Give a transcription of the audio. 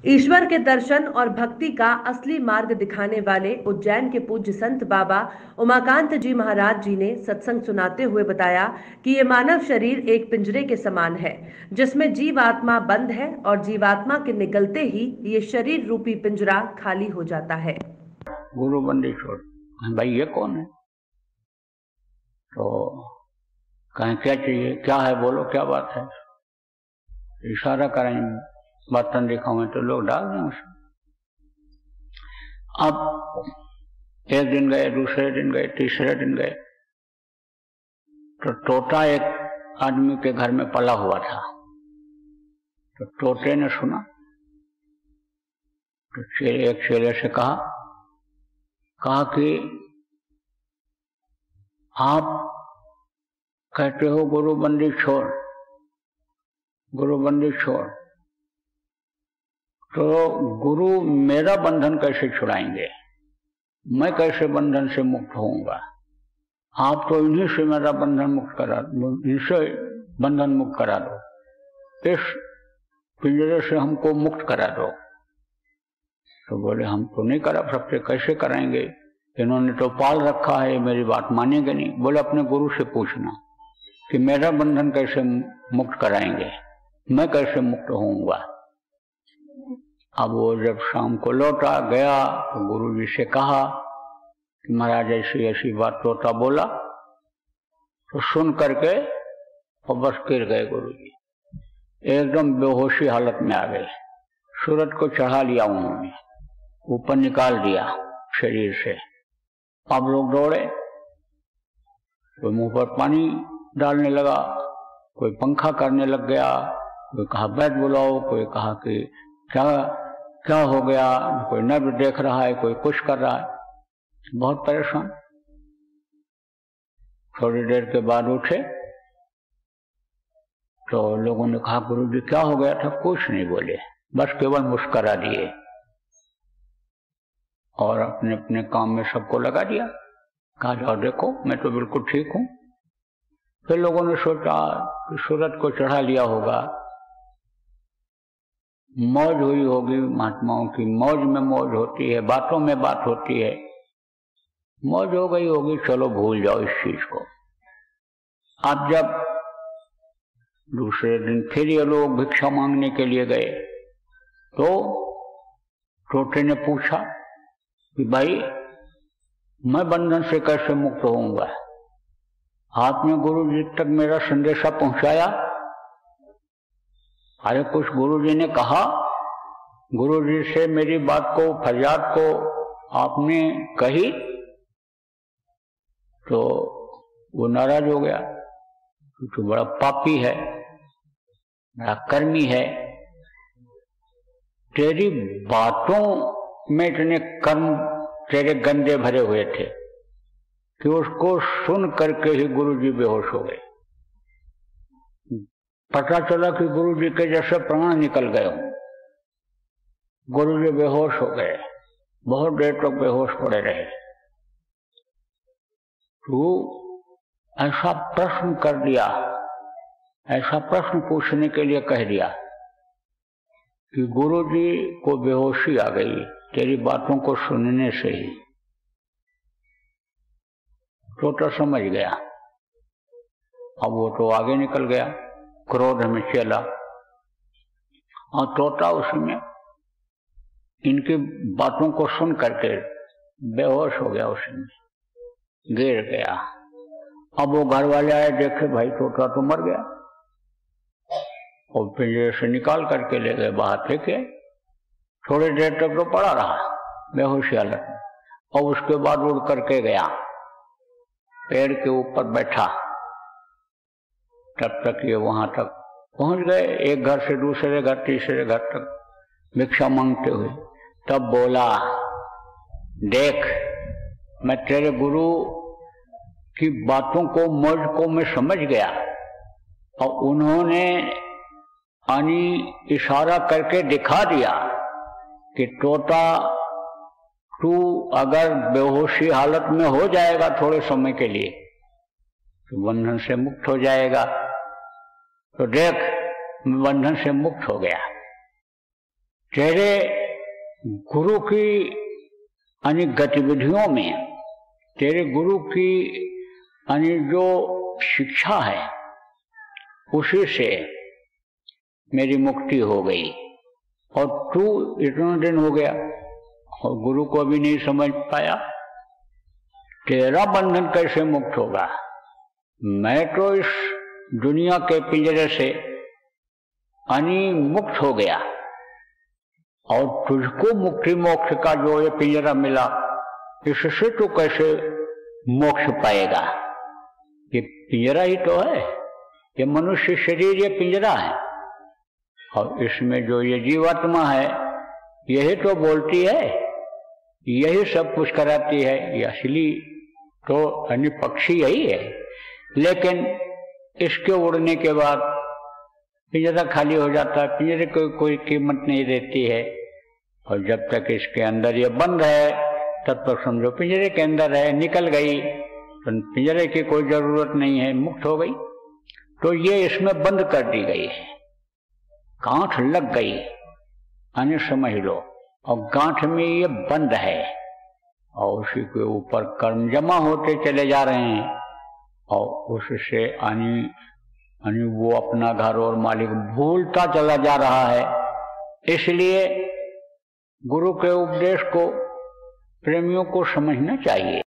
ईश्वर के दर्शन और भक्ति का असली मार्ग दिखाने वाले उज्जैन के पूज्य संत बाबा उमाकांत जी महाराज जी ने सत्संग सुनाते हुए बताया कि ये मानव शरीर एक पिंजरे के समान है, जिसमें जीवात्मा बंद है और जीवात्मा के निकलते ही ये शरीर रूपी पिंजरा खाली हो जाता है। गुरु बंदीश्वर, भाई ये कौन है? तो कहें क्या चाहिए, क्या है, बोलो क्या बात है। इशारा करें, बर्तन दिखाओ तो लोग डाल दें उसे। अब एक दिन गए, दूसरे दिन गए, तीसरे दिन गए, तो तोता एक आदमी के घर में पला हुआ था। तो तोते ने सुना तो एक चेले से कहा कि आप कहते हो गुरु बंदी छोड़, गुरु बंदी छोड़, तो गुरु मेरा बंधन कैसे छुड़ाएंगे? मैं कैसे बंधन से मुक्त होऊंगा? आप तो इन्हीं से मेरा बंधन मुक्त करा, इनसे बंधन मुक्त करा दो, इस पिंजरे से हमको मुक्त करा दो। तो बोले हम तो नहीं करा सकते, कैसे कराएंगे? इन्होंने तो पाल रखा है, मेरी बात मानेंगे नहीं। बोले अपने गुरु से पूछना कि मेरा बंधन कैसे मुक्त कराएंगे, मैं कैसे मुक्त होऊंगा। अब वो जब शाम को लौटा गया तो गुरु जी से कहा कि महाराज ऐसी ऐसी बात तोता बोला। तो सुन करके और बस गिर गए गुरु जी, एकदम बेहोशी हालत में आ गए। सूरज को चढ़ा लिया उन्होंने, ऊपर निकाल दिया शरीर से। अब लोग दौड़े, कोई मुंह पर पानी डालने लगा, कोई पंखा करने लग गया, कोई कहा बैठ बुलाओ, कोई कहा कि क्या हो गया, कोई नब्ज देख रहा है, कोई कुछ कर रहा है, बहुत परेशान। थोड़ी देर के बाद उठे तो लोगों ने कहा गुरु जी क्या हो गया था? कुछ नहीं बोले, बस केवल मुस्करा दिए और अपने अपने काम में सबको लगा दिया। कहा जाओ देखो मैं तो बिल्कुल ठीक हूं। फिर लोगों ने सोचा कि सूरज को चढ़ा लिया होगा, मौज हुई होगी, महात्माओं की मौज में मौज होती है, बातों में बात होती है, मौज हो गई होगी, चलो भूल जाओ इस चीज को। अब जब दूसरे दिन फिर ये लोग भिक्षा मांगने के लिए गए तो तोते ने पूछा कि भाई मैं बंधन से कैसे मुक्त होऊंगा? आपने गुरु जी तक मेरा संदेशा पहुंचाया? अरे कुछ गुरु जी ने कहा, गुरु जी से मेरी बात को, फरियाद को आपने कही? तो वो नाराज हो गया, तो बड़ा पापी है, बड़ा कर्मी है, तेरी बातों में इतने कर्म तेरे गंदे भरे हुए थे कि उसको सुन करके ही गुरु जी बेहोश हो गए। पता चला कि गुरु जी के जैसे प्राण निकल गए हों। गुरु जी बेहोश हो गए, बहुत देर तक बेहोश पड़े रहे। तो ऐसा प्रश्न कर दिया, ऐसा प्रश्न पूछने के लिए कह दिया कि गुरु जी को बेहोशी आ गई तेरी बातों को सुनने से ही। तो समझ गया। अब वो तो आगे निकल गया, क्रोध में चला, और तोता उसमें इनकी बातों को सुन करके बेहोश हो गया, उसमें गिर गया। अब वो घर वाले आए, देखे भाई तोता तो मर गया, और पिंजरे से निकाल करके ले गए, बाहर फेंके। थोड़ी देर तक तो पड़ा रहा बेहोशी हालत में, और उसके बाद उड़ करके गया, पेड़ के ऊपर बैठा। तब तक ये वहां तक पहुंच गए, एक घर से दूसरे घर, तीसरे घर तक भिक्षा मांगते हुए। तब बोला, देख मैं तेरे गुरु की बातों को, मौज को मैं समझ गया, और उन्होंने इशारा करके दिखा दिया कि तोता तू अगर बेहोशी हालत में हो जाएगा थोड़े समय के लिए तो बंधन से मुक्त हो जाएगा। तो देख मैं बंधन से मुक्त हो गया, तेरे गुरु की अन्य गतिविधियों में, तेरे गुरु की अन्य जो शिक्षा है उसी से मेरी मुक्ति हो गई। और तू इतना दिन हो गया और गुरु को भी नहीं समझ पाया, तेरा बंधन कैसे मुक्त होगा? मैं तो इस दुनिया के पिंजरे से मुक्त हो गया और तुझको मुक्ति मोक्ष का जो ये पिंजरा मिला, इससे तू कैसे मोक्ष पाएगा? ये पिंजरा ही तो है, ये मनुष्य शरीर ये पिंजरा है और इसमें जो ये जीवात्मा है यही तो बोलती है, यही सब कुछ कराती है। ये असली तो अन्य पक्षी यही है, लेकिन इसके उड़ने के बाद पिंजरा खाली हो जाता है, पिंजरे को कोई कीमत नहीं रहती है। और जब तक इसके अंदर ये बंद है तब तक समझो पिंजरे के अंदर है, निकल गई तो पिंजरे की कोई जरूरत नहीं है, मुक्त हो गई। तो ये इसमें बंद कर दी गई है, गांठ लग गई, अन्य समझ लो, और गांठ में ये बंद है और उसी के ऊपर कर्म जमा होते चले जा रहे हैं और उससे अन्य वो अपना घर और मालिक भूलता चला जा रहा है। इसलिए गुरु के उपदेश को प्रेमियों को समझना चाहिए।